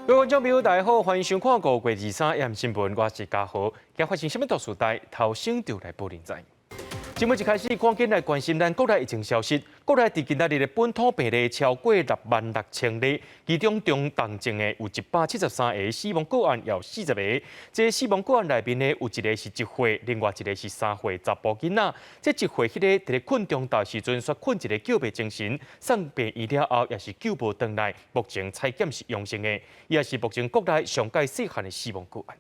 各位观众朋友，大家好，欢迎收看5月23日新闻，我是嘉豪。今发生什么大事代，头先就来报连载。节目一开始，赶紧来关心咱国内疫情消息。国内伫今仔日的本土病例超过66000例，其中中重症的有173个，死亡个案有40个。这死亡个案内面呢，有一个是1岁，另外一个是3岁查甫囡仔。这1岁迄个伫咧困中昼时阵，却困一个叫袂精神，送病院了后也是救无回来。目前采检是阳性的，伊也是目前国内上届细汉的死亡个案。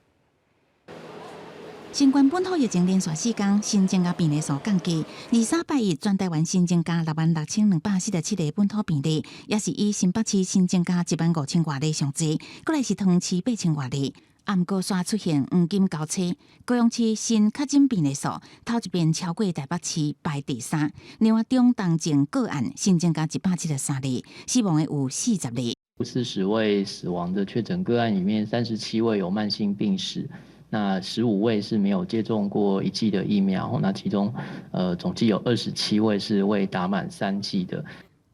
新冠本土疫情连续4天新增加病例数降低，23拜一全台湾新增加66247个本土病例，也是以新北市新增加15000外例上济，过来是桃市8000外例。暗过刷出现黄金交叉，高雄市新确诊病例数头一遍超过台北市排第3，另外中重症个案新增加173例，死亡的有40例。40位死亡的确诊个案里面，37位有慢性病史。那15位是没有接种过1剂的疫苗，那其中总计有27位是未打满3剂的。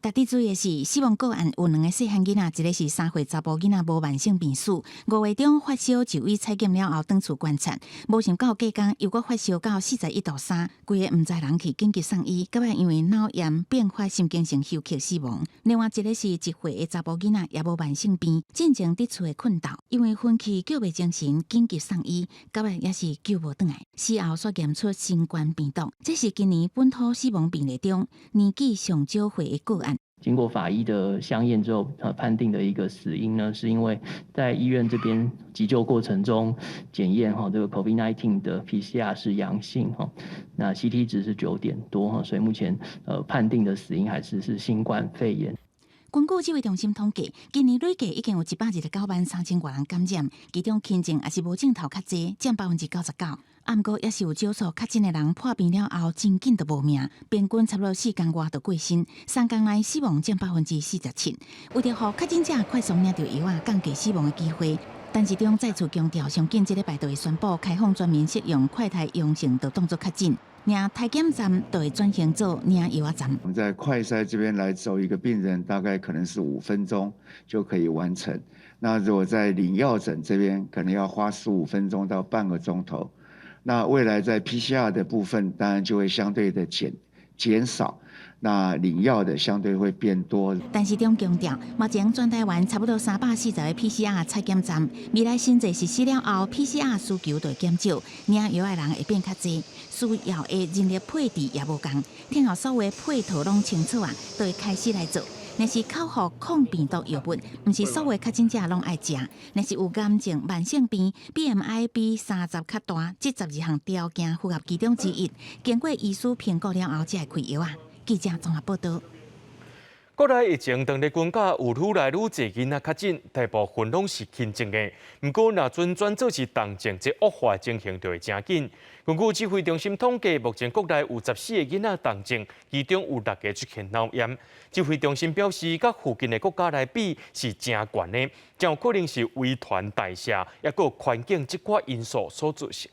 值得注意的是，死亡个案有2个细汉囡仔，一个是3岁查甫囡仔无慢性病史，5月中发烧就医采检了后转厝观察，无想到隔天又搁发烧到41.3度，规个毋知人去紧急送医，结果因为脑炎并发心经性休克死亡。另外一个是1岁的查甫囡仔，也无慢性病，进前伫厝的困倒，因为昏去叫袂精神，紧急送医，结果也是救无转来，死后所验出新冠病毒。这是今年本土死亡病例中年纪上少岁的个案。经过法医的相验之后，判定的一个死因呢，是因为在医院这边急救过程中检验这个 COVID-19 的 PCR 是阳性那 CT 值是9点多所以目前判定的死因还是新冠肺炎。根据指挥中心统计，今年累计已经有1293000多人感染，其中轻症也是无症头较济，占99%。不过也是有少数确诊的人破病了后，真紧就无命，平均差不多4天外就过身，3天内死亡占47%。为着让确诊者快速领到药降低死亡的机会，陈时中再次强调，上紧这礼拜就会宣布开放全面适用快筛阳性就当作确诊。领体检站就会转型做领药站。我们在快筛这边来走一个病人，大概可能是5分钟就可以完成。那如果在领药诊这边，可能要花15分钟到半个钟头。那未来在 PCR 的部分，当然就会相对的减少。那领药的相对会变多。陈时中强调，目前全台湾差不多340个 PCR 采检站，未来新制实施了后 ，PCR 需求就会减少，领药的人会变较济，需要的人力配置也无同。听后所有的配套拢清楚就会开始来做。若是口服抗病毒药物，毋是所有确诊者拢爱食。若是有癌症、慢性病、BMI 比30较大，这12项条件符合其中之一，经过医师评估了后，才会开药记者综合报道。国内疫情当日均价有愈来愈侪囡仔确诊，大部分拢是轻症的。不过，若转做是重症，这恶化情形就会真紧。根据指挥中心统计，目前国内有14个囡仔重症，其中有6个出现脑炎。指挥中心表示，甲附近的国家来比是真悬的，真有可能是遗传代谢，也有环境这寡因素所造成。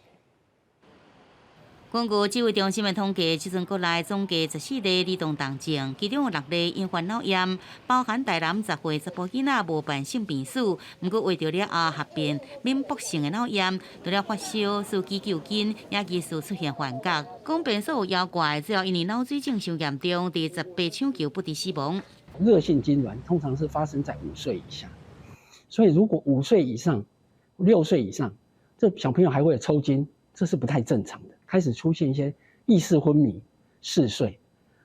根据指挥中心的统计，即阵国内总计14例儿童重症，其中有6例因患脑炎，包含台南10岁查甫囡仔无慢性病史，不过为着了后合并缅北性的脑炎，除了发烧、需急救紧，也疑似出现幻觉。讲病所有妖怪，主要因为脑水症伤严重，第18抢救不治死亡。热性痉挛通常是发生在5岁以下，所以如果5岁以上、6岁以上，这小朋友还会有抽筋，这是不太正常的。开始出现一些意识昏迷、嗜睡，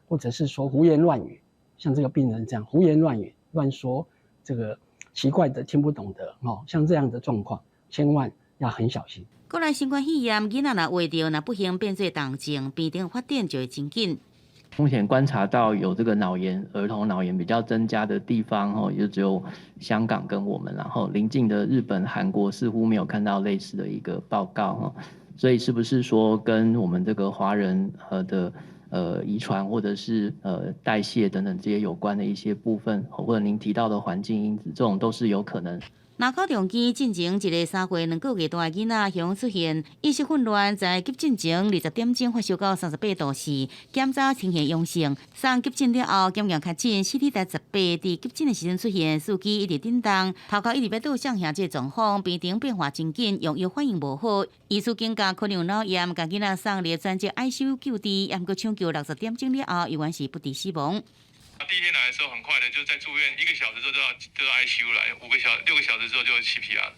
或者是说胡言乱语，像这个病人这样胡言乱语、乱说这个奇怪的、听不懂的像这样的状况，千万要很小心。国内新冠肺炎囡仔若怀着不幸变做重症，病情发展就会真紧。目前观察到有这个脑炎、儿童脑炎比较增加的地方也就只有香港跟我们，然后邻近的日本、韩国似乎没有看到类似的一个报告所以是不是说跟我们这个华人的遗传或者是代谢等等这些有关的一些部分，或者您提到的环境因子，这种都是有可能。南口中期进前一个3岁2个月大的囡仔胸出现意识混乱，在急诊前20点钟发烧到38度4，检查呈现阳性。送急诊了后，检验确诊 CT 值18，伫急诊的时阵出现司机一直震动，头壳一直要倒向下这个状况，病情变化真紧，用药反应无好，医师警告可能有脑炎，甲囡仔送入专接 ICU 救治，也毋过抢救60点钟了后，依然是不治死亡。第一天来的时候，很快的就在住院1个小时之后就到 ICU 来，6个小时之后就 CPR。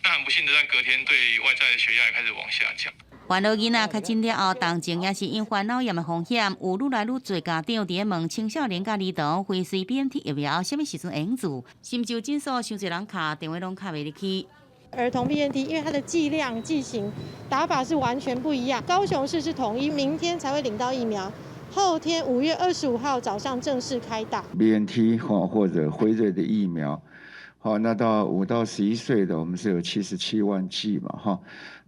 那很不幸的，在隔天对外在的血压也开始往下降。患了囡仔确诊了后，动静也是因患脑炎的风险，有愈来愈多家长伫问青少年甲儿童辉瑞 BNT 疫苗什么时阵会用做，心就诊所伤侪人卡电话拢卡袂入去。儿童 BNT 因为它的剂量、剂型、打法是完全不一样，高雄市是统一，明天才会领到疫苗。后天5月25号早上正式开打 BNT 或者辉瑞的疫苗，好，那到5到11岁的我们是有77万剂嘛，哈，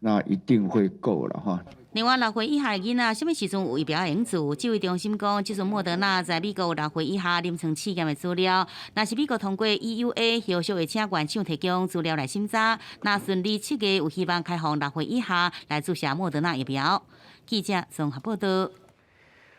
那一定会够了哈。另外，6岁以下的囡仔什么时阵有疫苗会用做？指挥中心讲，即阵莫德纳在美国有6岁以下临床试验的资料，若是美国通过 EUA 后续会请院长提供资料来审查。若顺利7月有希望开放6岁以下来注射莫德纳疫苗。记者综合报道。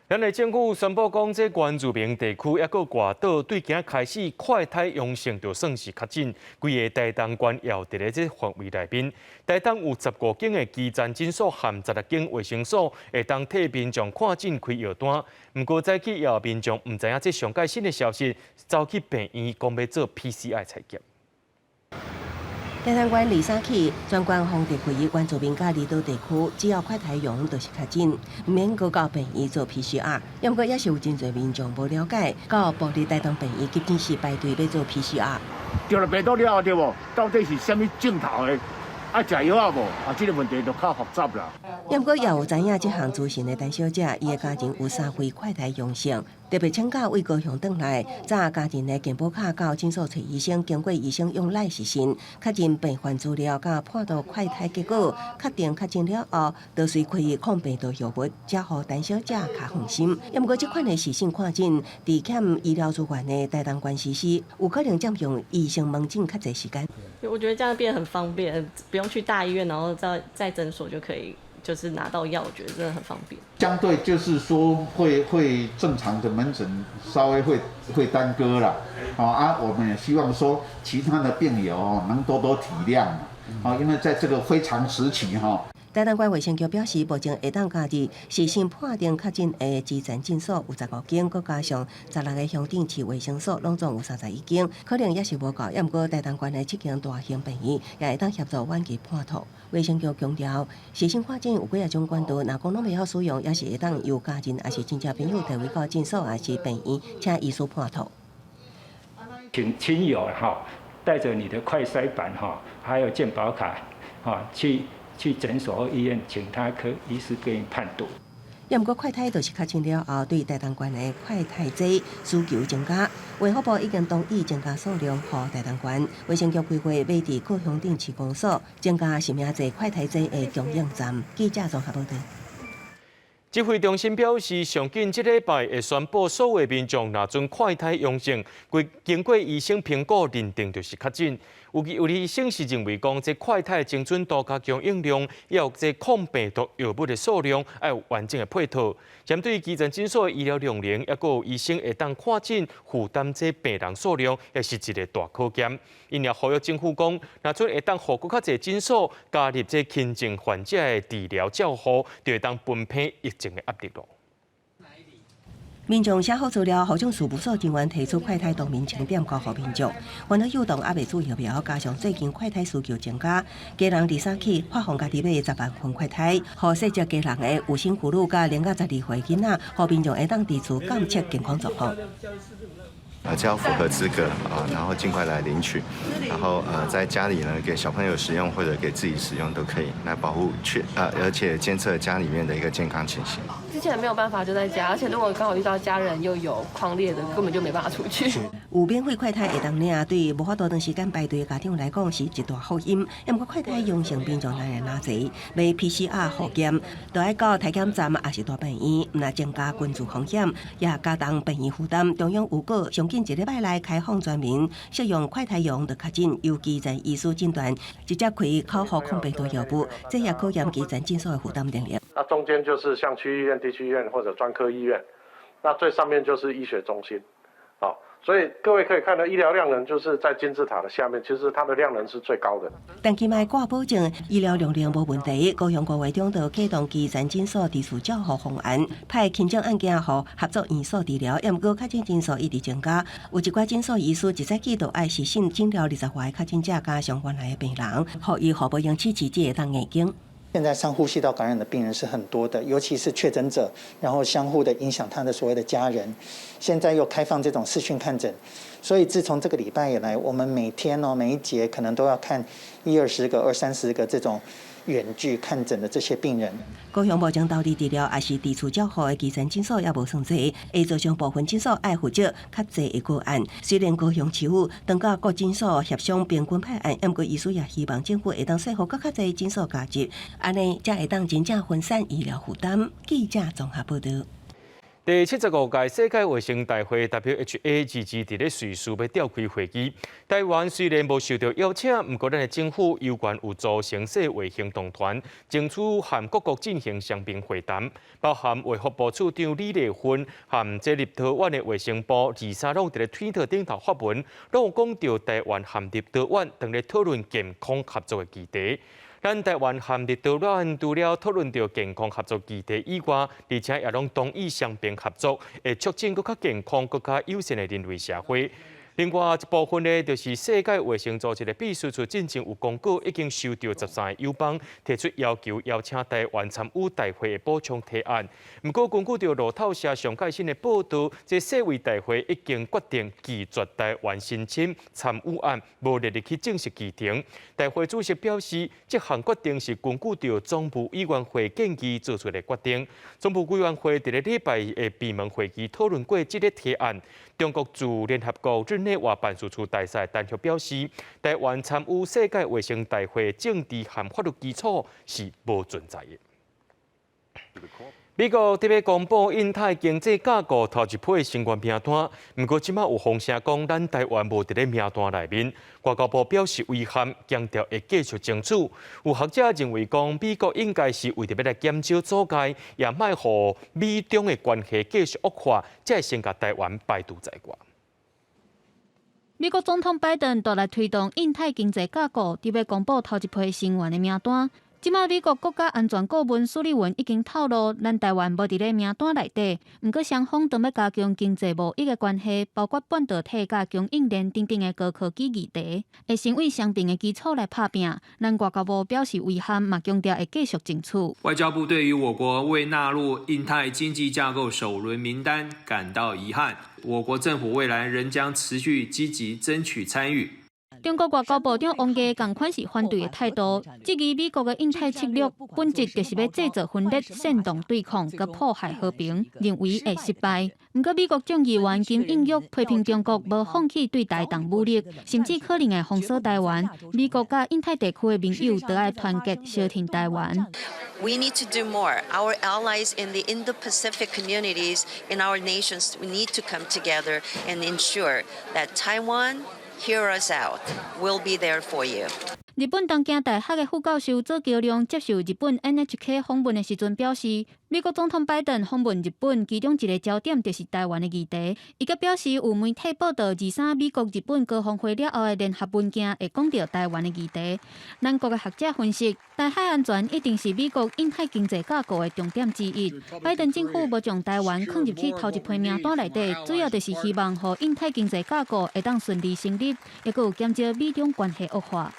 咱的政府宣布讲，这原住民地区抑个外岛对今开始快筛阳性，就算是较紧。规个台东县也伫咧这范围内面，台东有15间的基层诊所含16间卫生所，会当替民众看诊开药单。不过早起也有民众唔知影这上届新的消息，走去病院讲要做 PCR 采检。台东县23起，全县封地区原住民甲离岛地区，只要快筛阳就是确诊，唔免搁到病院做 PCR。不过也是有真侪民众无了解，到部立台东病院急诊室排队要做 PCR。着了病毒了对无？到底是啥物症头的？啊，食药啊无？啊，这个问题就较复杂啦。不过也有知影这项资讯的陈小姐，伊的家庭有3回快筛阳性，特别请假为高雄转来，早家庭的健保卡到诊所找医生，经过医生用赖时信确认病患资料，甲判到快筛结果，确定确诊了后，就随开抗病毒药物，才互陈小姐较放心。不过这款的时信看诊，伫欠医疗资源的台东县实施，有可能占用医生门诊较侪时间。我觉得这样变得很方便，不用去大医院，然后在诊所就可以。就是拿到药，我觉得真的很方便。相对就是说会正常的门诊稍微会耽搁啦，我们也希望说其他的病友能多多体谅，因为在这个非常时期台东县卫生局表示，目前下当假日时限判定确诊的基层诊所有15间，佮加上16个乡镇市卫生所，拢总有31间，可能也是无够。不过台东县的7间大型病院也会当协助晚期判图。卫生局强调，时限看诊有几种管道，若讲拢袂晓使用，也是会当由家人，也是亲戚朋友提回到诊所，也是病院，请医师判图。请亲友带着你的快筛板还有健保卡去诊所或医院，请他科医师给你判读。不过快筛就是确诊了后，对台东县的快筛剂需求增加，卫福部已经同意增加数量，予台东县卫生局规划要伫各乡镇市公所增加实名制快筛剂的供应站。记者综合报道。指挥中心表示，上近这礼拜会宣布所有民众若准快筛阳性，经过医生评估认定就是确诊。有医生是认为讲，这快筛精准度加供应量，也有这抗病毒药物的数量，要有完整的配套。针对基层诊所的医疗量能，也有医生会当看诊负担这病人数量，也是一个大考验。因也呼吁政府讲，若准会当互更较侪诊所加入这轻症患者的治疗照护，就会当分配疫情的压力咯。民众写好资料，户政事务所人员提出快筛当面清点交予民众。原来幼童还未注疫苗，加上最近快筛需求增加，家人23起发放家己买10万份快筛，予细只家人的有生妇女甲0到12岁囡仔，予民众会当自主监测健康状况。只要符合资格然后尽快来领取，然后在家里呢给小朋友使用或者给自己使用都可以，来保护而且监测家里面的一个健康情形。之前没有办法就在家，而且如果刚好遇到家人又有匡列的，根本就没办法出去。有免费快筛会当领，对于无法度长时间排队的家长来讲是一大福音。要毋过快筛阳性病状哪侪，要 PCR 核检，就要到体检站也是大病院，毋但增加群聚风险，也加重病院负担。中央有果上近1礼拜来开放全民适用快筛阳的确诊，尤其在医师诊断直接开口服抗病毒药物，这也考验基层诊所的负担能力。那中间就是像区医院、地区医院或者专科医院，那最上面就是医学中心，好。所以各位可以看到，医疗量能就是在金字塔的下面，其实它的量能是最高的。但期卖挂保证医疗容量无问题，高雄5月中就启动基层诊所自主照护方案，派轻症案件后合作院所治疗。要毋过确诊诊所一直增加，有一寡诊所医师一早起就爱实行诊疗20外确诊者加上原来的病人，互医护保养期期会当眼睛。现在上呼吸道感染的病人是很多的，尤其是确诊者，然后相互的影响他的所谓的家人。现在又开放这种视讯看诊，所以自从这个礼拜以来，我们每天每一节可能都要看20-20个、20-30个这种远距看诊的这些病人。高雄目前到地治疗也是自主照护的基层诊所也无算多，会造成部分诊所爱负责较侪的个案。虽然高雄市府当甲各诊所协商平均派案，不过医师也希望政府会当说服更较侪诊所加入，安尼才会当真正分散医疗负担。记者综合报道。第75届世界卫生大会 （WHO） 支持伫咧瑞士要召开会议。台湾虽然无受到邀请，不过咱的政府有关有组成世卫行动团，争取和各国进行双边会谈，包含卫福部处长李丽芬和这立陶宛的卫生部23拢伫咧推特顶头发文，拢有讲到台湾和立陶宛当咧讨论健康合作的议题。咱台湾和立陶宛除了讨论到健康合作议题以外，而且也拢同意双边合作，会促进更较健康、更较友善的人类社会。另外一部分呢，就是世界卫生组织的秘书处进前有公告，已经收到13个友邦提出要求，邀请台湾参与大会的补充提案。不过，根据到路透社上最新的报道，这世卫大会已经决定拒绝台湾申请参与案，无立即去正式议程。大会主席表示，这项决定是根据到总部委员会建议做出的决定。总部委员会伫咧礼拜的闭门会议讨论过这个提案。中国驻联合国日内瓦办事处大使陈旭表示，台湾参与世界卫生大会政治和法律基础是无存在的。美国特别公布印太经济架构头一批相关名单，不过即马有风声讲，咱台湾无伫咧名单内面。外交部表示遗憾，强调会继续争取。有学者认为讲，美国应该是为着要来减少阻碍，也卖互美中的关系继续恶化，才会先甲台湾排除在外。美国总统拜登就来推动印太经济架构，特别公布头一批成员的名单。即马美国国家安全顾问苏利文已经透露，咱台湾无伫咧名单内底。毋过双方都要加强经济贸易的关系，包括半导体甲供应链等等的高科技议题，会成为双边的基础来拍拼。咱外交部表示遗憾，嘛强调会继续争取。外交部对于我国未纳入印太经济架构首轮名单感到遗憾，我国政府未来仍将持续积极争取参与。中国外交部长王毅同款是反对的态度，质疑美国的印太策略本质就是要制造分裂、煽动对抗、佮破坏和平，认为会失败。不过，美国众议员金应玉批评中国无放弃对台动武力，甚至可能会封锁台湾。美国甲印太地区的盟友都要团结小挺台湾。We need to do more. Our allies in the Indo-Pacific communities in our nations, we need to come together and ensure that Taiwan.Hear us out. We'll be there for you. 日本东京大学的副教授左桥亮接受日本 NHK 访问的时阵表示，美国总统拜登访问日本，其中一个焦点就是台湾的议题。伊佮表示，有媒体报道23美国、日本高峰会了后的联合文件会讲到台湾的议题。咱国的学者分析，台海安全一定是美国印太经济架构的重点之一。拜登政府无将台湾放入去头一批名单内底，主要就是希望让印太经济架构会当顺利成立，也佮有减少美中关系恶化。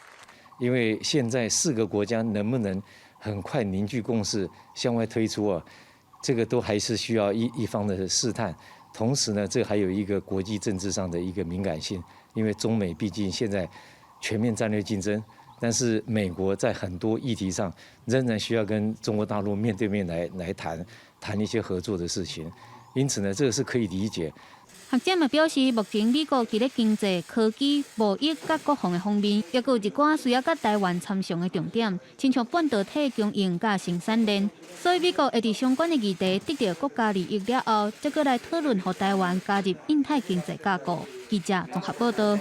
因为现在4个国家能不能很快凝聚共识向外推出啊，这个都还是需要一方的试探。同时呢，这还有一个国际政治上的一个敏感性，因为中美毕竟现在全面战略竞争，但是美国在很多议题上仍然需要跟中国大陆面对面来谈一些合作的事情，因此呢，这个是可以理解。学者嘛表示，目前美国伫咧经济、科技、贸易甲国防的方面，也有一寡需要甲台湾参详的重点，亲像半导体供应甲生产链。所以美国会伫相关的议题得到国家利益了后，再过来讨论，互台湾加入印太经济架构。记者综合报道。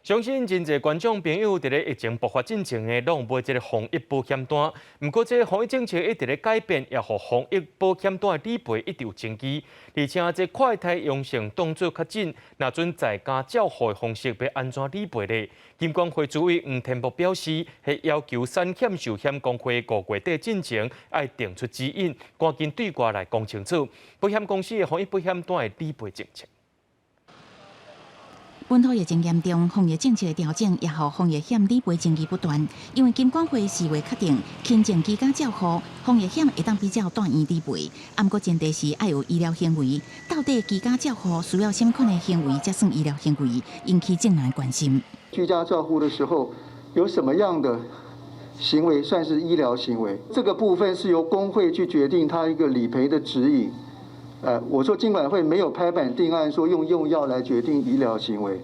相信真侪观众朋友伫咧疫情爆发进前的，拢买即个防疫保险单。毋过，这防疫政策一直咧改变，也互防疫保险单的理赔一直有争议。而且，这快筛阳性动作较紧，若准在家照护的方式要安怎理赔呢？金管会主委黄天博表示，系要求产险寿险公会5月底进前要定出指引，赶紧对外来讲清楚保险公司的防疫保险单的理赔政策。本土疫情严重，防疫政策的调整也互防疫险理赔争议不断。因为金管会4月确定，轻症居家照护防疫险会当比较断医理赔。不过前提是要有医疗行为，到底居家照护需要什么款的行为才算医疗行为，引起众人关心。居家照护的时候，有什么样的行为算是医疗行为？这个部分是由工会去决定它一个理赔的指引。我说金管会没有拍板定案，说用药来决定医疗行为。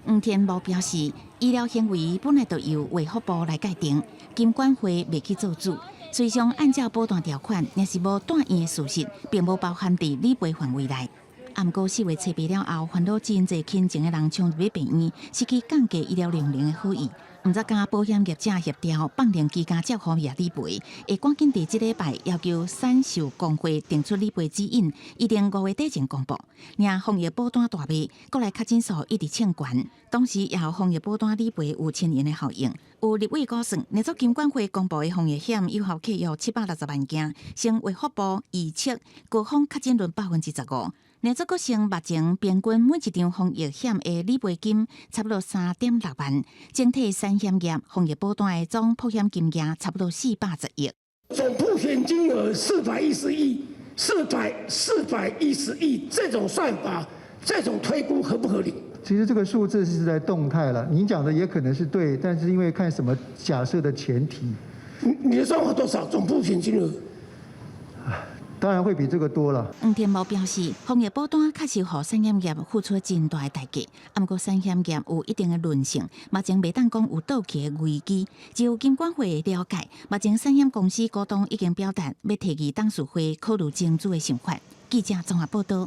黄天博表示，医疗行为本来就由卫福部来界定，金管会未去做主。随上按照保单条款，若是无断医的事实，并无包含伫理赔范围内。不过4月初毕了后，烦恼真侪轻症的人冲入去病院，失去降低医疗量能的好意。毋则甲保险业者协调放任居家照护业理赔，会赶紧伫即礼拜要求产寿工会定出理赔指引，一定5月底前公布。让防疫保单大卖，国内确诊数一直欠悬，同时也互防疫保单理赔有1000元的效应。有立委估算，若做金管会公布的防疫险有效客约760万件，成卫福部预测高峰确诊率15%。若做阁成目前平均每一张防疫险的理赔金差不多3.6万，整体产险业防疫保单的总保险金额差不多410亿。总保险金额410亿，410亿，这种算法，这种推估合不合理？其实这个数字是在动态了，您讲的也可能是对，但是因为看什么假设的前提。你的算法多少？总保险金额？当然会比这个多了。黄天茂表示，防疫保单确实互产险业付出真大的代价，不过产险业有一定的韧性，目前袂当讲有倒去的危机。就金管会的了解，目前产险公司股东已经表达要提议董事会考虑增资的想法。记者综合报道。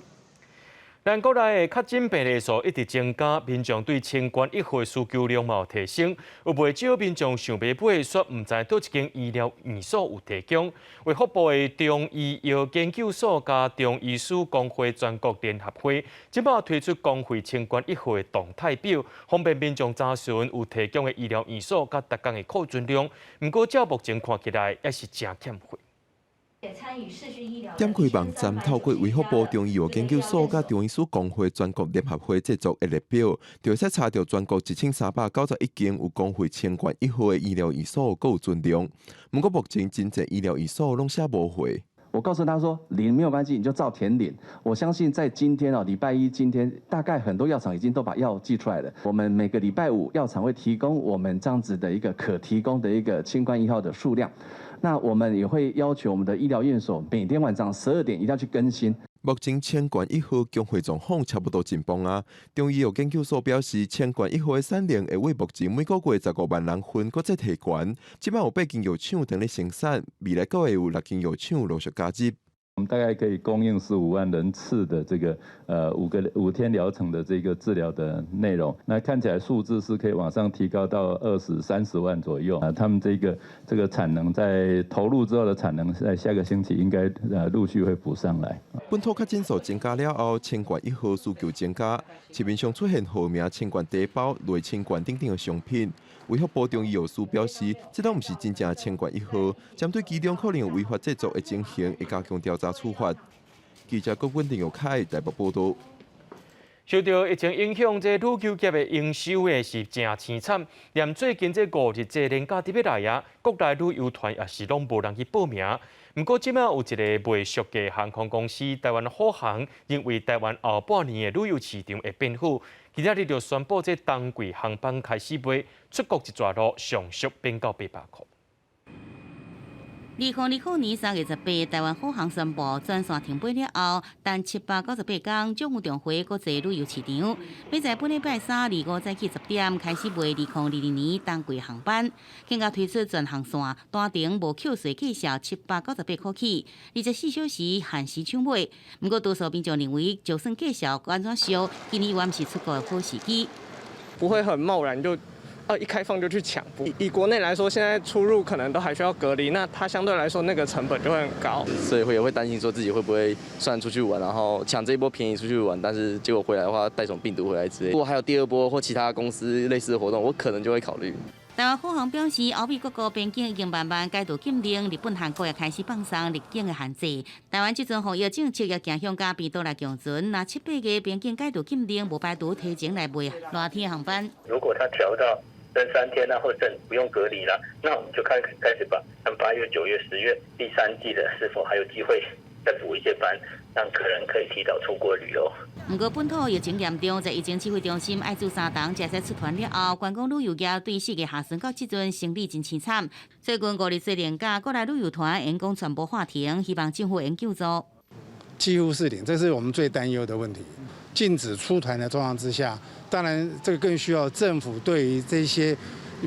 咱国内的确诊病例数一直增加，民众对清冠一号需求量嘛有提升，有不少民众想买买，却唔知倒一间医疗院所有提供。卫福部的中医药研究所加中医师工会全国联合会，即摆推出公费清冠一号的动态表，方便民众查询有提供的医疗院所甲逐工的库存量。不过，照目前看起来，也是真欠费。点开网站，透过卫福部中医药研究所甲中医师工会全国联合会制作的列表，就会查到全国1391间有公费清冠一号的医疗院所购存量。不过目前真侪医疗院所拢写无回。我告诉他说领没有关系，你就照填领。我相信在今天礼拜一今天大概很多药厂已经都把药寄出来了。我们每个礼拜5药厂会提供我们这样子的一个可提供的一个清冠1号的数量。那我们也会要求我们的医疗院所每天晚上12点一定要去更新。目前清冠1号供货状况差不多紧绷啊。中医药研究所表示，清冠1号的产量会为目前每个月15万人份，搁再提悬。即摆有8间药厂等咧生产，未来搁会有6间药厂陆续加入。我们大概可以供应15万人次的这个5天疗程的这个治疗的内容，那看起来数字是可以往上提高到20、30万左右啊。他们这个产能在投入之后的产能，在下个星期应该陆续会补上来。本土确诊数增加了后，清冠1号需求增加，市面上出现号名清冠茶包、类清冠等等的商品。卫福部中医药师表示，这都不是真正的清冠1号，针对其中可能有违法制作的情形，会加强调查处罚。记者郭稳定由凯台北报道。受到疫情影响，这旅游业的营收也是真凄惨。连最近这5日这连假伫要来啊，国内旅游团也是拢无人去报名。不过，即摆有一个未熟的航空公司台湾虎航，认为台湾后半年的旅游市场会变好。今仔日就宣布，这冬季航班开始卖，出国一逝路上续变到800块。2020年3月18，台湾虎航宣布全线停飞了后，但798天，将有重回国际旅游市场。要在本礼拜3、25早起10点开始卖2022年冬季航班，更加推出全航线单程无扣税计价798块起，24小时限时抢买。不过，多数民众认为，就算计价安怎收，今年原是出国的好时机。不会很贸然就。一开放就去抢，以国内来说，现在出入可能都还需要隔离，那它相对来说那个成本就会很高，所以也会担心说自己会不会虽然出去玩，然后抢这一波便宜出去玩，但是结果回来的话带什么病毒回来之类。如果还有第二波或其他公司类似的活动，我可能就会考虑。台湾虎航表示，欧美各国边境已经慢慢解除禁令，日本、韩国也开始放松入境的限制。台湾这阵防疫政策也走向加边岛来强存，那7、8个边境解除禁令，无排除提前来卖热天的航班。如果他调到剩3天或者不用隔离了，那我们就开始把8月、9月、10月第3季的是否还有机会再补一些班，让客人可以提早出国旅游。不过本土疫情严重，在疫情指挥中心爱做3档，才使出团了后，观光旅游业对4月下旬到即阵生理真凄惨。最近5日做年假，国内旅游团员工全部话停，希望政府能救助。几乎是零，这是我们最担忧的问题。禁止出团的状况之下，当然这个更需要政府对于这些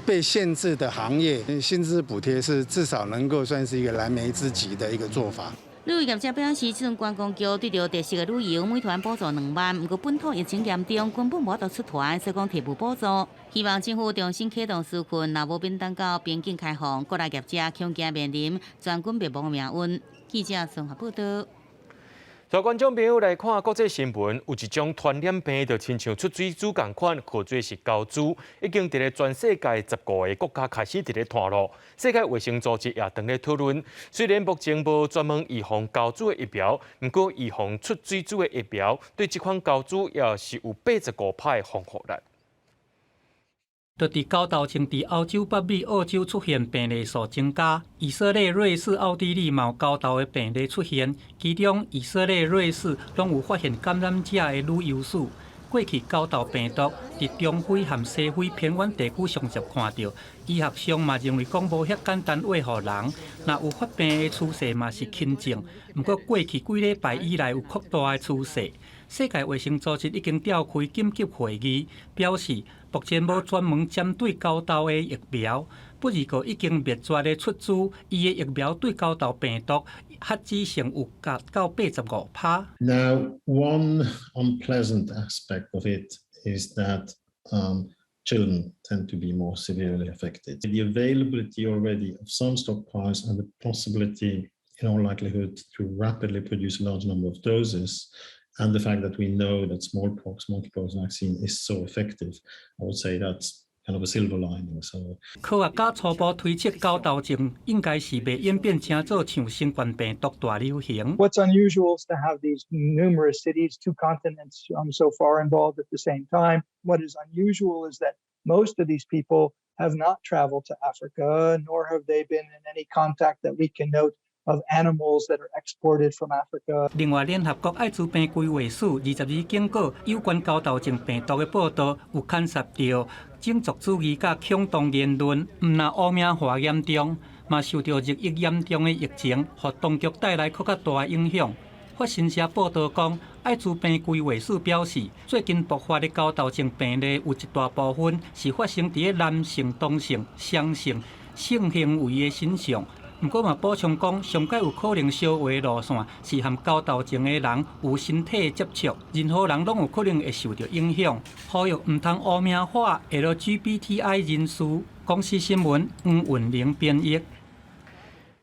被限制的行业，薪资补贴是至少能够算是一个燃眉之急的一个做法。旅游业者表示，这阵观光局对着特色的旅游，每团补助2万，不过本土疫情严重，根本无得出团，所以讲提不补助。希望政府重新启动纾困，若无便等到边境开放，国内业者恐惊面临全军灭亡的命运。记者综合报道。带观众朋友来看国际新闻，有一种传染病，就亲像出水珠同款，号做是胶珠，已经伫咧全世界15个国家开始伫咧传入。世界卫生组织也正咧讨论，虽然目前无专门预防胶珠的疫苗，不过预防出水珠的疫苗，对这款胶珠也是有85%的防护力。就伫9道前，伫欧洲、北美、澳洲出现病例数增加，以色列、瑞士、奥地利嘛有9道的病例出现，其中以色列、瑞士拢有发现感染者的女优士。过去9道病毒伫中非和西非偏远地区上接看到，医学上嘛认为讲无遐简单话互人，若有发病的趋势嘛是轻症，不过过去几礼拜以来有扩大的趋势。世界卫生组织已经召开紧急会议，表示目前无专门针对9道的疫苗，不过已经灭绝的出自伊的疫苗对9道病毒核子性有达到85%。Now, one unpleasant aspect of it is that children tend to be more severely affected. The availability already of some stockpiles and the possibility, in all likelihood, to rapidly produce a large number of doses, and the fact that we know that smallpox, monkeypox vaccine is so effective, I would say that's kind of a silver lining. So 科学家初步推测9道症应该是未演变成做像新冠病毒大流行。What's unusual is to have these numerous cities, 2 continents, so far involved at the same time. What is unusual is that most of these people have not traveled to Africa, nor have they been in any contact that we can note of animals that are exported from Africa. 另外，联合国艾滋病规划署22警告，有关9道症病毒的报道有牵涉到种族主义甲恐同言论，毋但污名化严重，嘛受到日益严重的疫情，互当局带来更较大的影响。法新社报道讲，艾滋病规划署表示，最近爆发的9道症病例有一大部分是发生伫男性、同性、双性性行为的身上。不过嘛，补充讲，上届有可能烧话路线是和9道症的人有身体接触，任何人拢有可能会受到影响。呼吁唔通污名化 LGBTI 人士。公司新闻黄云玲编译。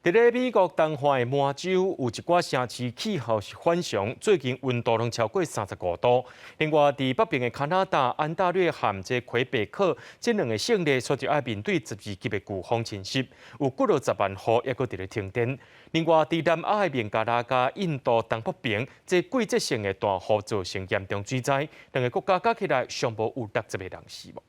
伫咧美国东岸的麻州，有一寡城市气候是反常，最近温度拢超过35度。另外，伫北边的加拿大、安大略和这魁北克，这2个省内所就要面对12级的飓风侵袭，有几落10万户也搁伫咧停电。另外，伫南亚的孟加拉加、印度东北边，这季节性的大雨造成严重水灾，2个国家加起来上无有60个人死亡。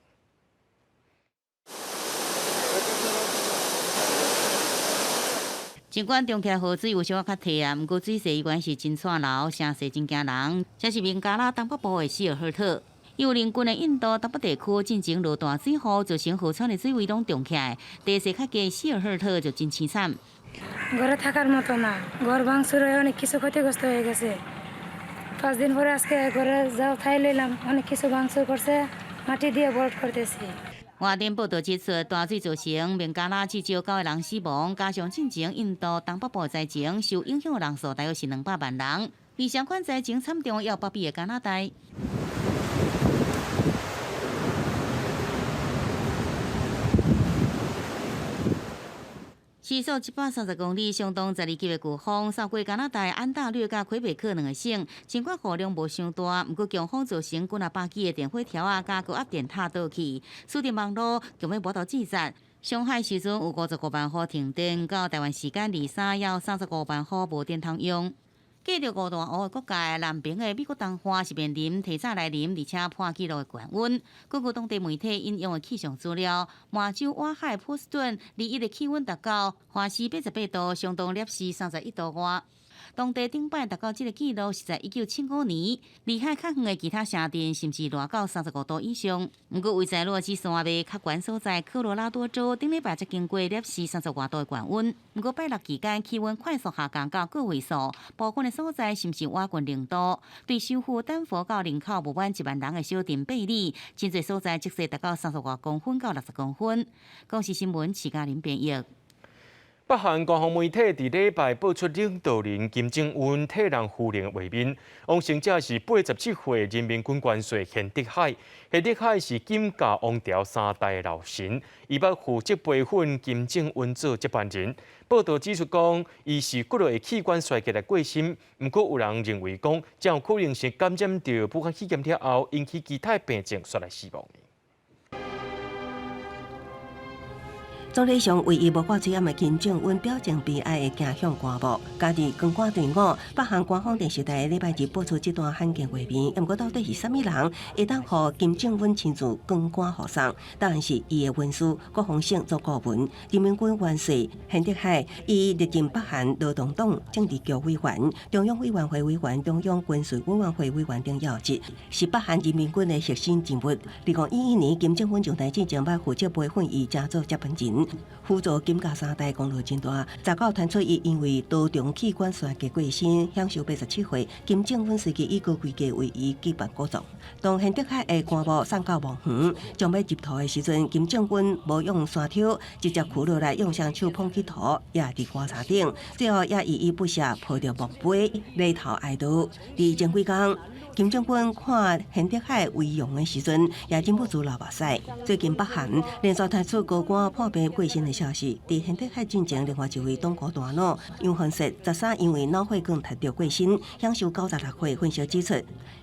尽管中溪河水有小可较低啊，不过水势依然是真灿流，声势真惊人。这是孟加拉东北部的希尔赫特，有邻近的印度东北地区进行落大水雨，造成河川的水位拢涨起来。地势较低，希尔赫特就真凄惨。ঘরে থাকার মতো না, ঘর ভাঙচুর হয়ে অনেক কিছু ক্ষতিগ্রস্ত হয়ে গেছে। 5 দিন পরে আজকে ঘরে যাও থাই লইলাম, অনেক কিছু ভাঙচুর করছে, মাটি দিয়ে ভরাট করতেছি।外电报道指出，大水造成孟加拉至少9个人死亡，加上进前印度东北部灾情，受影响的人数大约是200万人。而相关灾情惨重要包庇的加拿大。时速130公里，相当12级的飓风扫过加拿大安大略甲魁北克2个省，尽管雨量无伤大，不过强风造成几百基的电火条啊、甲高压电塔倒去，输电网络强要无头至zat上海时阵有55万户停电，到台湾时间23要35万户无电通用。继着五大湖的国界，南边的美国东花是面临提早来临，而且破纪录的高温。根据当地媒体引用的气象资料，满洲瓦海波士顿21的气温达到华氏88度，相当摄氏31度外。当地顶摆达到这个纪录是在1975年，离海较远的其他城镇甚至热到35度以上。不过，位在洛基山脉较悬所在科罗拉多州，顶礼拜才经过摄氏30外度的高温。不过，拜六期间气温快速下降到个位数，部分的所在甚至挖近0度。对首府丹佛到人口不满1万人的小镇贝利，真侪所在积雪达到30外公分到60公分。公视新闻徐嘉玲编译。北韩官方媒体伫礼拜报出领导人金正恩退任夫人的画面，王姓者是87岁人民军元帅贤德海。贤德海是金家王朝3代老臣，伊要负责培训金正恩做接班人。报道指出讲，伊是骨类器官衰竭来过身，不过有人认为讲，这有可能是感染到武汉肺炎了后引起其他病症煞来死亡。总理上为伊无挂嘴暗的金正恩表情悲哀的走向棺木，家己光挂队伍。北韩官方电视台礼拜日播出这段罕见画面，不过到底是啥物人会当互金正恩亲自光棺护送？当然是伊的文书国防省做顾问，人民军元帅贤德海，伊历任北韩劳动党政治局委员、中央委员会委员、中央军事委员会委员等要职，是北韩人民军的核心人物。2011年，金正恩上台之前，捌负责培训伊加做接班人。辅助金家3代功劳真大，早到传出伊因为多重器官衰竭过身，享受87岁。金正恩随即以高规格为伊举办国葬。当贤德海的棺木送到墓园，将要入土的时阵，金正恩无用山挑，直接扶落来，用双手捧起土，压伫棺材顶，最后也依依不舍抱着墓碑，泪头哀悼。伫前几天，金正恩看贤德海遗容的时阵，也忍不住流目屎。最近北韩连续传出高官破病过身的消息，伫贤德海进前，另外一位东国大佬杨恒石13因为脑血管脱掉过身，享受96岁。分析指出，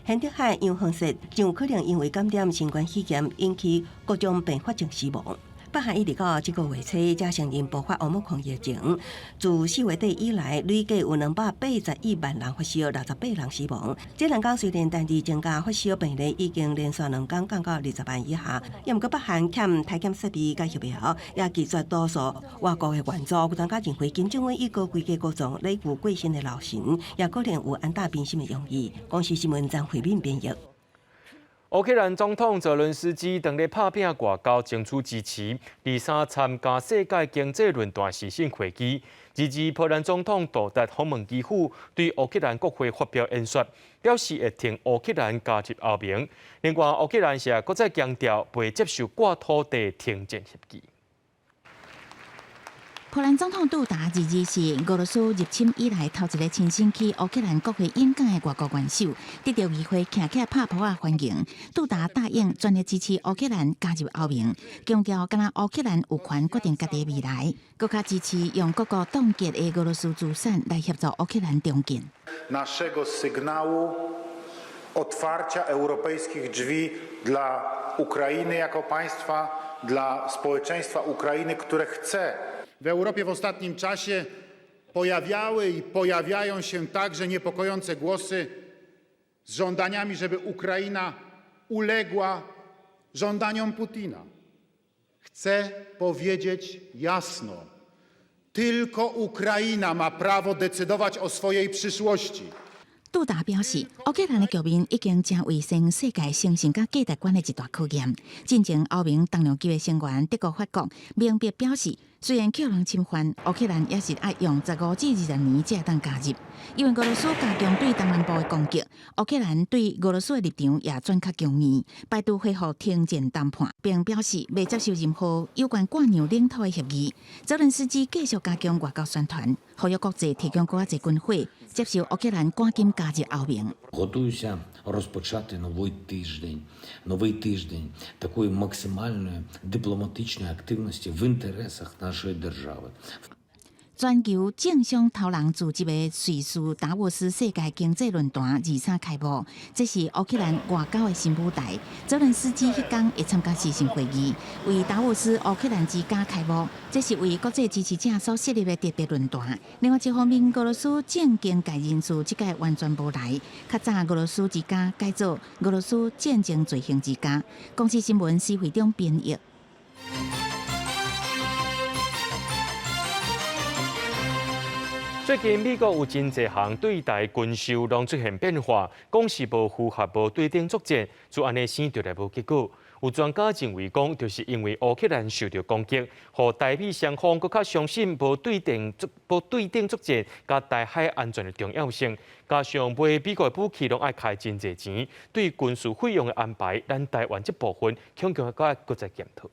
贤德海、杨恒石真有可能因为感染新冠肺炎引起各种并发症死亡。北韩一直到这个月初才承认爆发欧盟疫情，自4月底以来，累计有281万人发烧，68人死亡。这2天虽然单日增加发烧病例已经连续2天降到20万以下，也毋过北韩欠体检设备甲疫苗，也拒绝多数外国的援助。有专家认为，金正恩以高规格国葬礼遇过身的老臣，也可能有安大民心的用意。公视新闻张惠敏编译。乌克兰总统泽伦斯基当日拍拼外交，争取支持23参加世界经济论坛视讯会议。波兰总统杜达访问基辅，对乌克兰国会发表演说，表示会挺乌克兰加入欧盟。另外，乌克兰社搁再强调袂接受挂土地停战协议。波兰总统杜达日是俄罗斯入侵以来头一个亲身去乌克兰国会演讲的外国元首，得到议会站起来拍扑啊欢迎。杜达答应全力支持乌克兰加入欧盟，强调敢若乌克兰有权决定家己的未来，更加支持用各个冻结的俄罗斯资产来协助乌克兰重建。Naszego sygnału otwarcia europejskich drzwi dla Ukrainy jako państwa, dla społeczeństwa Ukrainy, które chce. W Europie w ostatnim czasie pojawiały i pojawiają się także niepokojące głosy z żądaniami, żeby Ukraina uległa żądaniom Putina. Chcę powiedzieć jasno, tylko Ukraina ma prawo decydować o swojej przyszłości. 杜达表示，乌克兰的局面已经成为全世界形成甲价值观的一大考验。进前欧盟当量级的成员德国、法国明白表示，虽然扣人侵犯，乌克兰也是要用15至20年才当加入，因为俄罗斯加强对东南部的攻击，乌克兰对俄罗斯的立场也转较强硬，拜登恢复停战谈判，并表示未接受任何有关割让领土的协议。泽连斯基继续加强外交宣传，呼吁国际提供更多军火，接受乌克兰赶紧加入欧盟。Готуюся розпочати новий тиждень такої максимальної дипломатичної активності в інтересах нашої держави. 全球政商头人组织的瑞士达沃斯世界经济论坛23开幕，这是乌克兰外交的新舞台。泽连斯基迄天会参加视讯会议，为达沃斯乌克兰之家开幕。这是为国际支持者所设立的特别论坛。另外一方面，俄罗斯政经界人士这届完全无来，较早俄罗斯之家改做俄罗斯战争罪行之家。公司新闻是会长编译。最近美国有真侪项对台军售拢出现变化，讲是无符合无对等作战，就安尼生就来无结果。有专家认为讲，就是因为乌克兰受到攻击，互台美双方更较相信无对等作战，甲台海安全的重要性。加上买美国武器拢爱开真侪钱，对军事费用的安排，咱台湾这部分恐恐要搁再检讨。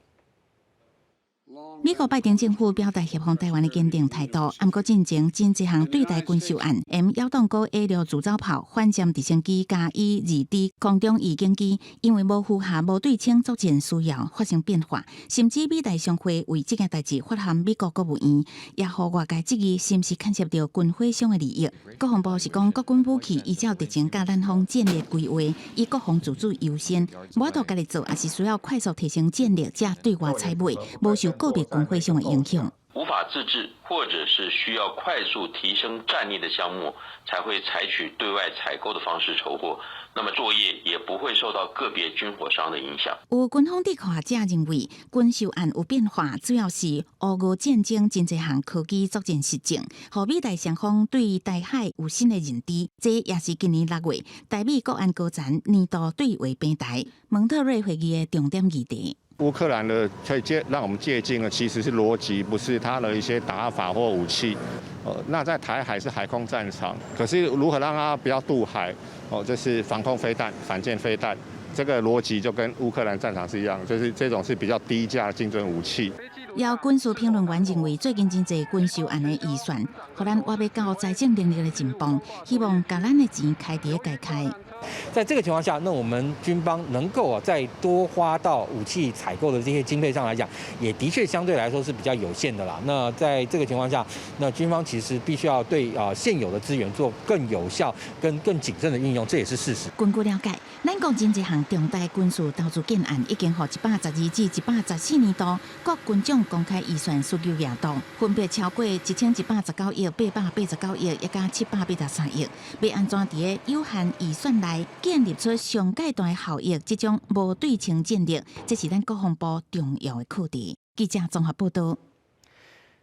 美国拜登政府表达协防台湾的坚定态度，不过进前真侪项对台军售案，M 幺洞高 A6自走炮、反舰直升机加E2D 空中预警机，因为无符合无对称作战需要，发生变化，甚至美台商会为这件代志发函美国国务院，也互外界质疑是毋是牵涉到军火商的利益。国防部是讲，国军武器依照敌情甲咱方战略规划，以国防自主优先，无度家己做，也是需要快速提升战略，才对外采买，无受个别军火商的影响。无法自制或者是需要快速提升战力的项目，才会采取对外采购的方式筹货。那么作业也不会受到个别军火商的影响。有军方地科学家认为，军售案有变化，主要是乌俄战争真侪项科技作战实证，互美台双方对台海有新的认知。这也是今年6月台美国安高层年度对话平台蒙特瑞会议的重点议题。乌克兰的可以让我们接近的其实是逻辑，不是它的一些打法或武器。那在台海是海空战场，可是如何让它不要渡海？这是防空飞弹、反舰飞弹，这个逻辑就跟乌克兰战场是一样，就是这种是比较低价的精准武器。有军事评论员认为，最近真侪军售案的预算，互咱挖要到财政能力的进步，希望把咱的钱开伫改开。在这个情况下，那我们军方能够再多花到武器采购的这些经费上来讲，也的确相对来说是比较有限的啦。那在这个情况下，那军方其实必须要对现有的资源做更有效、跟更谨慎的运用，这也是事实。根据了解，咱国真侪项重大军事投资建案已经互112至114年度各军种公开预算需求额度，分别超过1119亿、889亿，也加783亿。要安怎伫个有限预算内建立出上阶段的效益，这种无对称战略，这是咱国防部重要的课题。记者综合报道。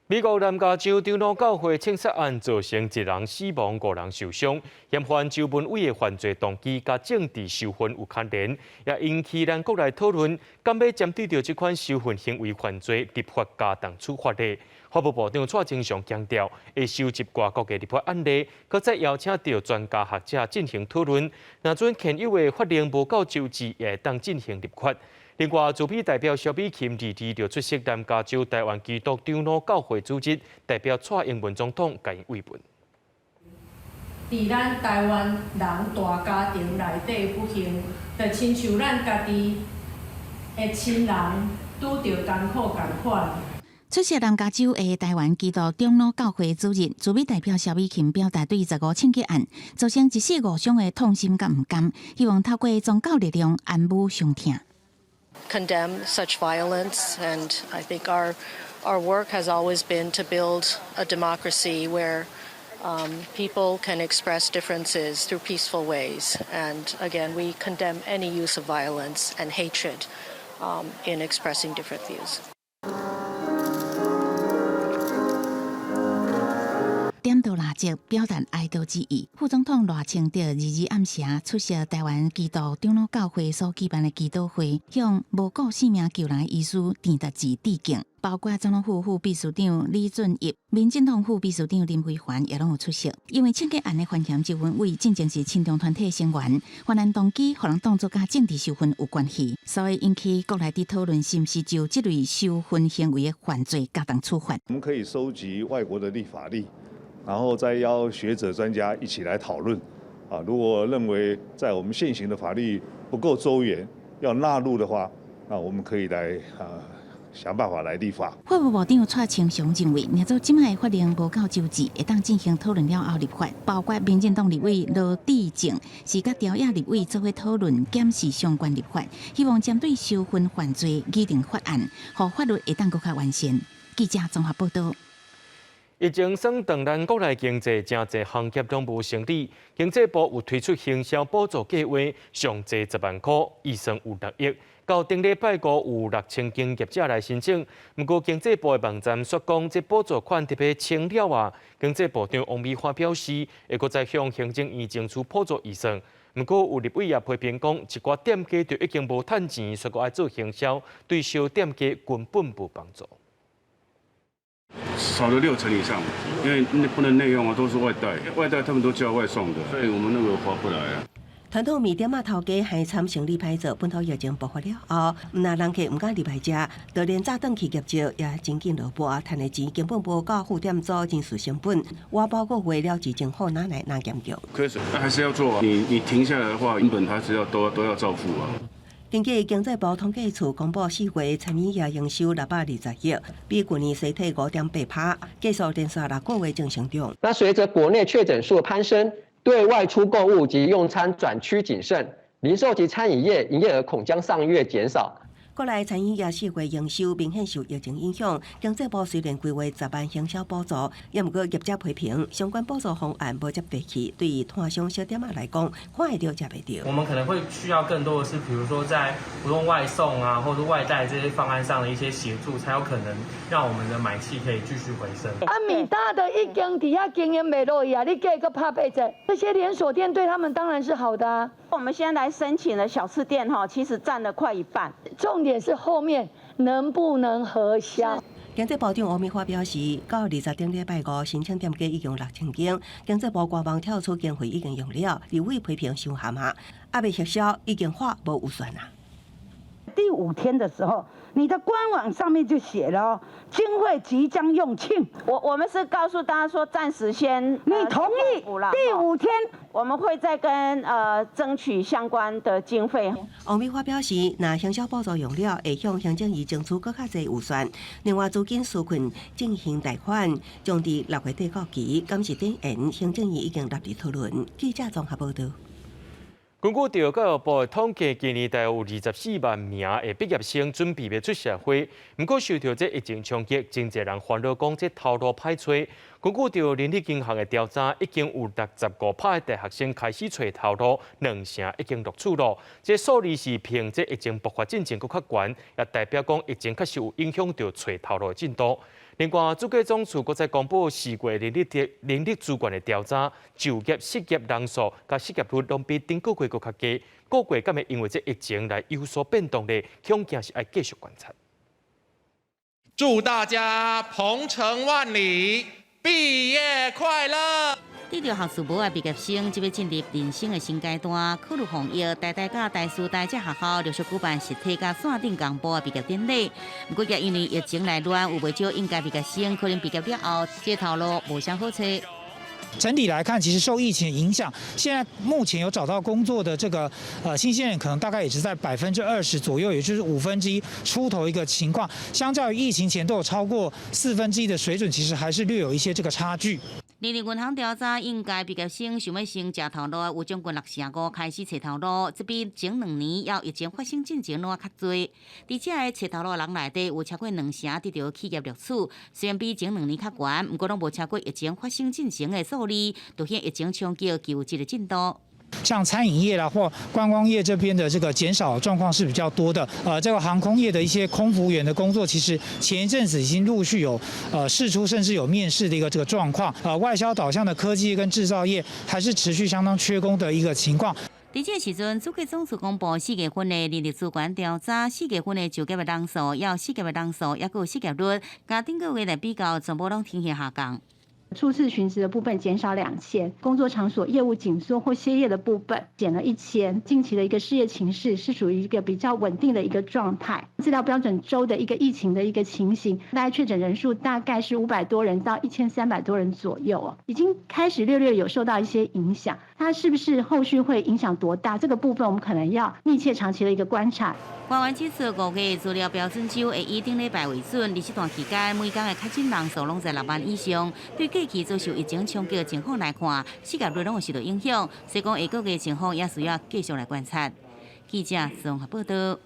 美国南加州长老教会枪杀案造成1人死亡、5人受伤，嫌犯周文伟的犯罪动机甲政治受训有牵连，也引起咱国内讨论，敢要针对着这款受训行为犯罪立法加重处罚呢？法务部长蔡清祥强调，会收集外国的立法案例，搁再邀请到专家学者进行讨论。若准现有的法令无够周知，也会当进行立法。另外，主笔代表萧美琴2就出席南加州台湾基督长老教会组织代表蔡英文总统甲因慰问。伫咱台湾人大家庭内底不幸，就亲像咱家己的亲人拄着艰苦共款。出席南加州的台湾基督长老教会主日，主笔代表萧美琴表达对15枪击案造成1死5伤的痛心甲唔甘，希望透过宗教力量安抚伤痛。Condemn such violence, and I think our work has always been to build a democracy where people can express differences through peaceful ways. And again, we condemn any use of violence and hatred in expressing different views. 点到垃圾。即表达哀悼之意。副总统赖清德22暗时出席台湾基督长老教会所举办的祈祷会，向无顾性命救人的医师陈达志致敬。包括总统府副秘书长李俊毅、民进党副秘书长林飞环也拢有出席。因为枪击案的犯嫌周文伟正正是亲中团体成员，犯案动机可能当作甲政治受分有关系，所以引起国内的讨论是不是就这类受分行为的犯罪加重处罚。我们可以收集外国的立法例，然后再邀学者专家一起来讨论。如果认为在我们现行的法律不够周延，要纳入的话，那我们可以来想办法来立法。法务部长蔡清雄认为，若做即卖法令无够周至，会当进行讨论了后立法。包括民进党立委罗致政是甲朝野立委做伙讨论检视相关立法，希望针对受分犯罪拟定法案，让法律会当更加完善。记者综合报道。疫情算当咱国内经济真侪行业拢无成立，经济部有推出行销补助计划，上侪10万块，预算有6亿。到顶礼拜五有6000间业者来申请，不过经济部的网站说讲，这补助款特别清了啊。经济部长王美花表示，会搁再向行政院争取补助预算。不过有立委也批评讲，一寡店家就已经无趁钱，所以爱做行销，对小店家根本无帮助。少了60%以上，因为不能内用啊，都是外带，外带他们都叫外送的，所以我们那个划不来啊。传统面店仔头家还惨生理歹做，本土疫情爆发了后，那人客唔敢入来食，就连早顿去业绩也真紧落波，赚的钱根本无够付店租人事成本，我包括为了市政府哪来那严重？可是还是要做啊，你停下来的话，原本还是都要照付啊。根据经济部统计处公布，4月餐饮业营收620亿，比去年衰退5.8%，继续连续6个月正成长。那随着国内确诊数攀升，对外出购物及用餐转趋谨慎，零售及餐饮业营业额恐将上月减少。国内餐饮业4月营收明显受疫情影响，经济部虽然规划10万行销补助，也毋过业者批评相关补助方案无接地气，对于摊商小店仔来讲，看会到吃袂到。我们可能会需要更多的是，比如说在不用外送啊，或者外带这些方案上的一些协助，才有可能让我们的买气可以继续回升。米大的已经底下经营袂落去啊，你给个拍背子，这些连锁店对他们当然是好的啊。我们现在来申请的小吃店哈，其实占了快一半。重点是后面能不能核销。经济部长王美花表示，到20顶礼拜五申请店家已经6000间，经济部官网跳出经费已经用了，立委批评伤含啊，还未核销已经花无预算啊。第5天的时候，你的官网上面就写了哦，经费即将用罄。我们是告诉大家说，暂时先你同意第5天，我们会再跟争取相关的经费。王美花表示，若行销补助用了，会向行政院争取更较侪预算。另外，资金纾困进行贷款，将伫6月底到期，今时点延，行政院已经立即讨论。记者综合报道。根据教育部的统计，今年大约有24万名的毕业生准备要出社会。不过，受到这疫情冲击，真侪人烦恼讲这头路歹找。根据人力银行的调查，已经有65%的大学生开始找头路，2成已经录取了。这数字是凭这疫情爆发进程更较悬，也代表讲疫情确实有影响到找头路的进度。另外，主计总处再公布4月人力资源的调查，就业、失业人数甲失业率拢比顶个月更较低。个月敢会因为这疫情来有所变动呢？恐惊是要继续观察。祝大家鹏程万里，毕业快乐！得到学士部的毕业生，即要进入人生的新阶段。考虑防疫，台大甲台师大这学校陆续举办实体甲线顶公布的毕业典礼。不过也因为疫情来乱，有不少应届毕业生可能毕业了后，这头路无啥好找。整体来看，其实受疫情影响，现在目前有找到工作的这个新鲜人，可能大概也是在20%左右，也就是1/5出头一个情况。相较于疫情前都有超过1/4的水准，其实还是略有一些这个差距。人力银行调查，应届毕业生想要先吃头路，有将近65%开始找头路，这比前2年要疫情发生进前拢较多。而且个找头路人内底有超过2成得到企业录取，虽然比前2年较悬，不过拢无超过疫情发生进前的数字，凸显疫情冲击具有这个进度。像餐饮业啦或观光业这边的这个减少状况是比较多的。这个航空业的一些空服员的工作，其实前一阵子已经陆续有释出，甚至有面试的一个这个状况。外销导向的科技业跟制造业还是持续相当缺工的一个情况。伫这时阵，主计总处公布4月份的人力资源调查，4月份的就业的人数、4月的人数，还有失业率，甲顶个月来比较，全部拢呈现下降。初次巡职的部分减少2000，工作场所业务紧缩或歇业的部分减了1000。近期的一个失业情势是属于一个比较稳定的一个状态。资料标准周的一个疫情的一个情形，大概确诊人数大概是500多人到1300多人左右哦，已经开始略有受到一些影响。它是不是后续会影响多大？这个部分我们可能要密切长期的一个观察。官员指出，5月资料标准周会以顶礼拜为准，伫这段期间每天的确诊人数拢在6万以上。对过去遭受疫情冲击的情况来看，失业率拢会受到影响，所以讲下个月情况也需要继续来观察。记者综合报道。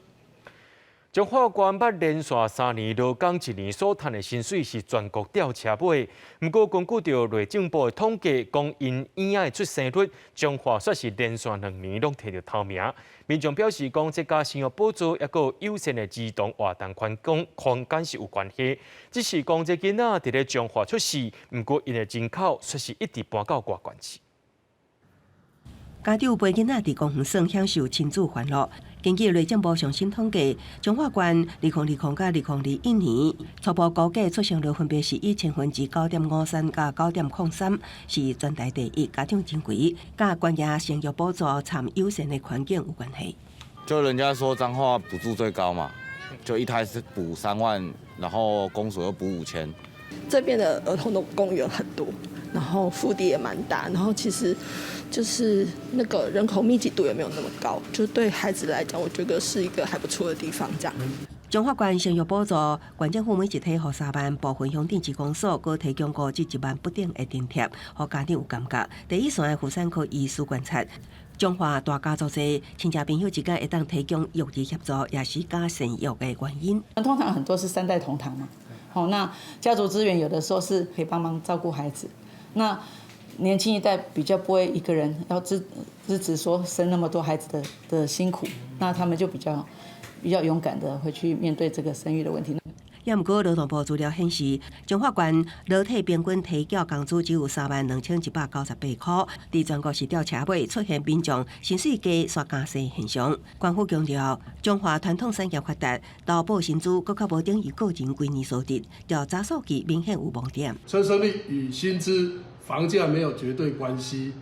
中华关捌连续3年劳工1年所赚的薪水是全国吊车尾。不过，根据着内政部的统计，讲因婴仔的出生率，中华却是连续2年拢摕到头名。民众表示讲，这甲生育补助也有优先的儿童活动宽减是有关系。只是讲这囡仔伫咧中华出世，不过因的人口却是一直搬到外县市。家长陪囡仔伫公园耍享受亲子欢乐。根据内政部上新统计，中华县2020甲2021年初步估计出生率分别是以9.53%甲9.03%，是全台第一，家长真贵，甲关押生育补助参优先的环境有关系。就人家说彰化补助最高嘛，就一胎是补3万，然后公所又补5000。这边的儿童的公园很多，然后腹地也蛮大，然后其实就是那个人口密集度也没有那么高，就对孩子来讲，我觉得是一个还不错的地方。这样。中华县生育补助，县政府每一梯予3万，部分乡镇市公所阁提供过至1万不等的津贴，予家长有感觉。第一线的妇产科医师观察，中华大家族侪亲戚朋友之间会当提供育儿协助，也是加生育的原因。通常很多是3代同堂嘛。好，那家族资源有的时候是可以帮忙照顾孩子，那年轻一代比较不会一个人要支持说生那么多孩子的辛苦，那他们就比较勇敢的会去面对这个生育的问题。也毋过，劳动部资料显示，中华县劳体平均提缴工资只有32198块，伫全国是吊车尾，出现民众薪水低刷加薪现象。官府强调，中华传统产业发达，劳保薪资搁较无等于个人规年所得，调查数据明显有盲点。出生率与薪资、房价没有绝对关系。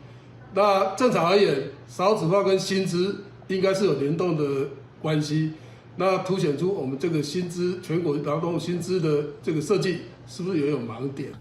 那正常而言，少子化跟薪资应该是有联动的关系。那凸显出我们这个薪资全国劳动薪资的这个设计是不是也有盲点？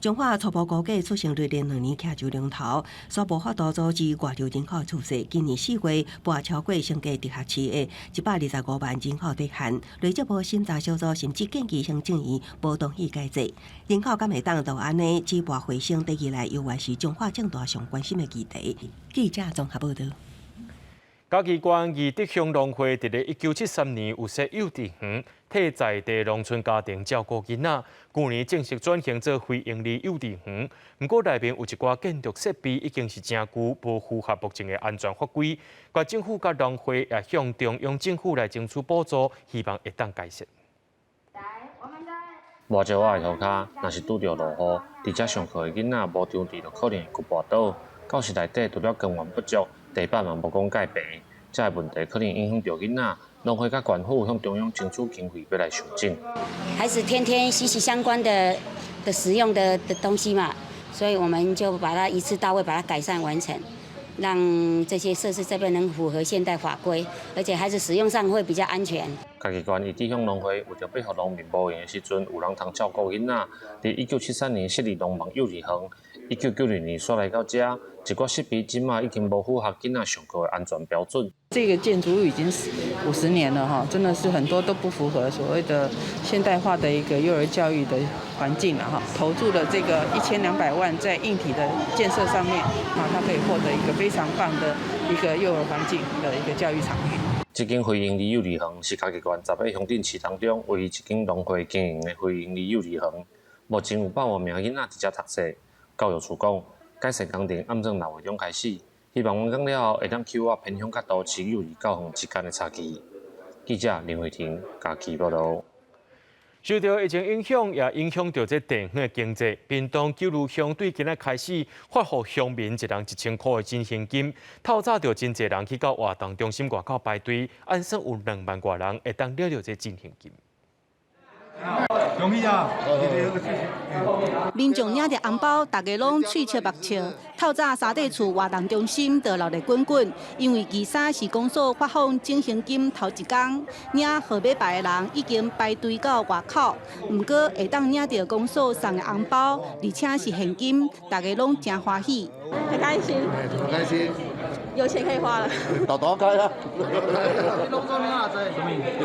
中华初步估计出生率连2年徛就龙头，所无法度阻止外流人口的趋势。今年4月，拨超过升价直辖市的125万人口抵限。内政部审查小组甚至建议行政院无同意改制，人口敢会当就安尼止步回升，第二来犹原是中华政大上关心的议题。记者综合报道。嘉义县义德乡农会伫咧1973年有设幼稚园，替在地农村家庭照顾囡仔。去年正式转型做非营利幼稚园，不过内面有一寡建筑设备已经是真旧，无符合目前的安全法规。县政府甲农会也向中央政府来争取补助，希望会当改善。外石仔的涂骹，若是拄着落雨，伫遮上课的囡仔无场地，就可能会滑倒。教室内底除了光源不足，地板嘛无讲盖平，这个问题可能影响到囡仔。农会甲县府向中央争取经费，要来修正。孩子天天息息相关的使用的东西嘛，所以我们就把它一次到位，把它改善完成，让这些设施这边能符合现代法规，而且孩子使用上会比较安全。嘉义县义德乡农会为着配合农民无闲的时阵，有人通照顾囡仔，伫1973年设立农忙幼儿园，1990年刷来到遮。一寡设备今嘛已经无符合囡仔上课的安全标准。这个建筑物已经50年了哈，真的是很多都不符合所谓的现代化的一个幼儿教育的环境了哈。投注了这个1200万在硬体的建设上面，啊，它可以获得一个非常棒的一个幼儿环境的一个教育场域。这间非营利幼儿园是嘉义县10个乡镇市当中唯一一间农会经营的非营利幼儿园，目前有8万名囡仔伫遮读册。教育处讲。改善工程按照6月中开始，希望完工了后会当 Q 偏向较都市幼儿教育之间的差距。记者林慧婷家己报道。受到疫情影响，也影响到这地方的经济。屏东九如乡对今仔开始发予乡民一人1000块的真现金。透早就真侪人去到活动中心外口排队，按算有2万多人会当领到这真现金。恭喜啊！民众领着红包，大家拢喙笑目笑。透早沙地厝活动中心就闹得滚滚，因为23是公所发放整现金头一天，领号码牌的人已经排队到外口。不过会当领到公所送的红包，而且是现金，大家拢真欢喜。很开心，很开心，有钱可以花了。多多开啊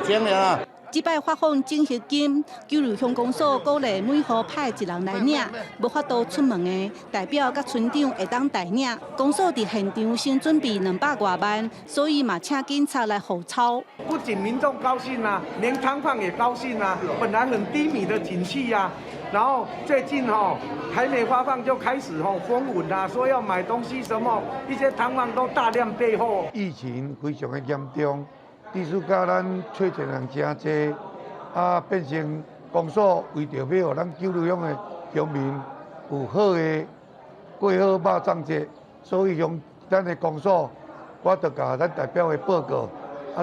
！1000年啊！这摆发放整现金，九如乡公所鼓励每户派一人来领，无法度出门的代表甲村长会当代领。公所伫现场先准备200多万，所以嘛请警察来hộ钞。不仅民众高兴啊，连摊贩也高兴啊。本来很低迷的景气啊，然后最近还没发放就开始封稳啊，说要买东西什么，一些摊贩都大量备货。疫情非常的严重。地主甲咱找钱人真济，变成公所为着要予咱九如乡的乡民有好的过好肉粽节，所以用咱的公所，我就甲咱代表的报告，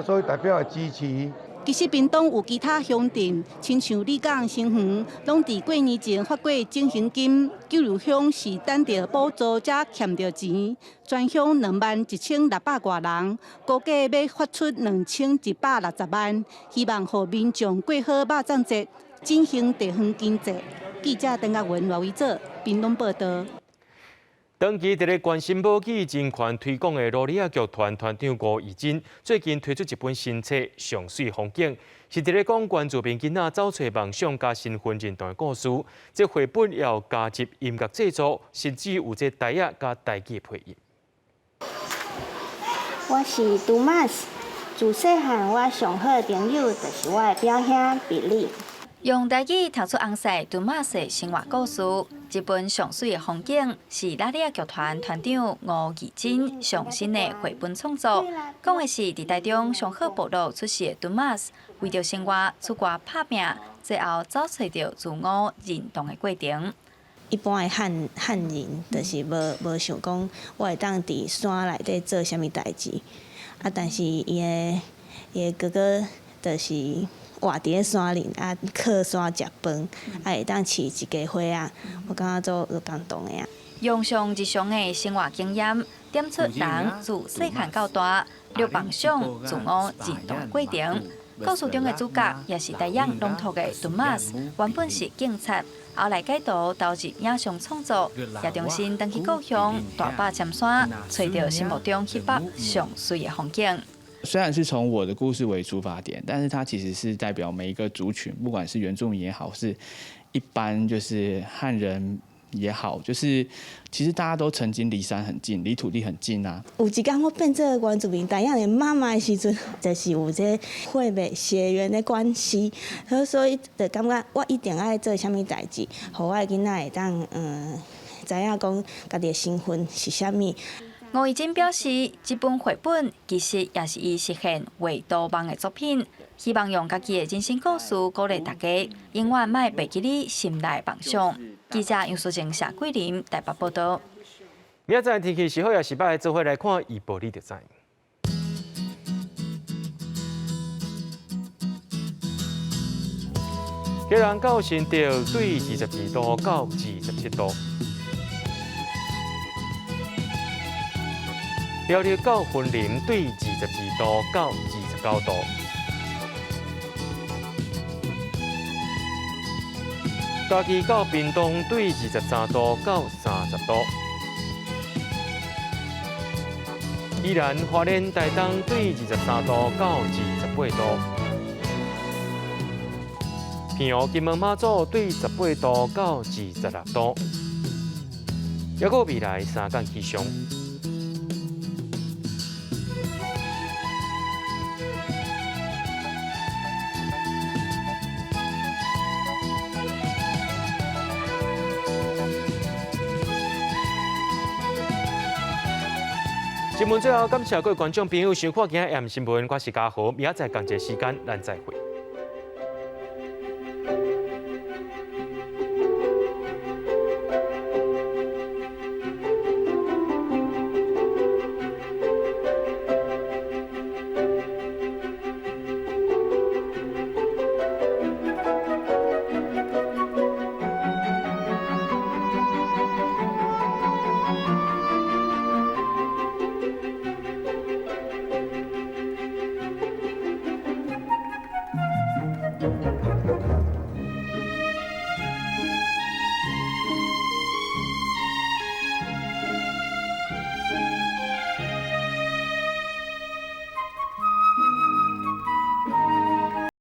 所以代表的支持。其实屏东有其他乡镇，亲像李港、新园，拢伫过年前发过整现金。九如乡是等着补助才欠着钱，全乡21600多人，估计要发出2160万，希望互民众过好肉粽节，振兴地方经济。记者邓岳文、罗维做屏东报道。长期伫咧关心母语人权推广的罗里亚剧团团长吴怡珍，最近推出一本新册《上水风景》，是伫咧讲原住民囡仔走找梦想加身份认同的故事。这绘本也有加入音乐制作，甚至有这台语加台语配音。我是杜马斯，自细汉我上好的朋友就是我的表兄比利。用台语读出红色杜马斯的生活故事。这本上水的风景是拉里亚剧团团长吴怡珍上新的绘本创作，讲的是伫台中上好部落出世的杜马斯，为着生活出外打拼，最后找找到自我认同的过程。一般的汉人就是无想讲我会当伫山内底做啥物代志，但是伊的哥哥就是活伫咧山林靠山食饭，会当饲一家花啊，我感觉做感动的啊。用上日常的生活经验，点出人自细汉到大了梦想、自我认同的过程。故事中的主角也是台语朗读的杜马斯，原本是警察，后来改读投入影像创作，也重新回去故乡大坝尖山，找到心目中翕拍上水的风景。虽然是从我的故事为出发点，但是它其实是代表每一个族群，不管是原住民也好，是一般就是汉人也好，就是其实大家都曾经离山很近，离土地很近啊。有一天我变做原住民，但样的妈妈的时阵，就是有这血脉血缘的关系，所以就感觉我一定爱做啥物代志，互我的囡仔会当知影讲家己的身份是啥物。吴怡珍表示，这本绘本其实也是伊实现为多梦的作品，希望用家己的人生故事鼓励大家，永远莫忘记你心内梦想。记者杨淑静、谢桂林台北报道。明仔载天气是好也是歹，做伙来看预报你就知。基隆到新竹对22度到27度。苗栗到云林对22度到29度，嘉义到屏东对23度到30度，宜兰花莲台东对23度到28度，平湖金门马祖对18度到26度，还有未来3天气象。新闻最后，感谢各位观众朋友收看今日AM新闻，我是嘉豪，明仔载同一时间咱再会。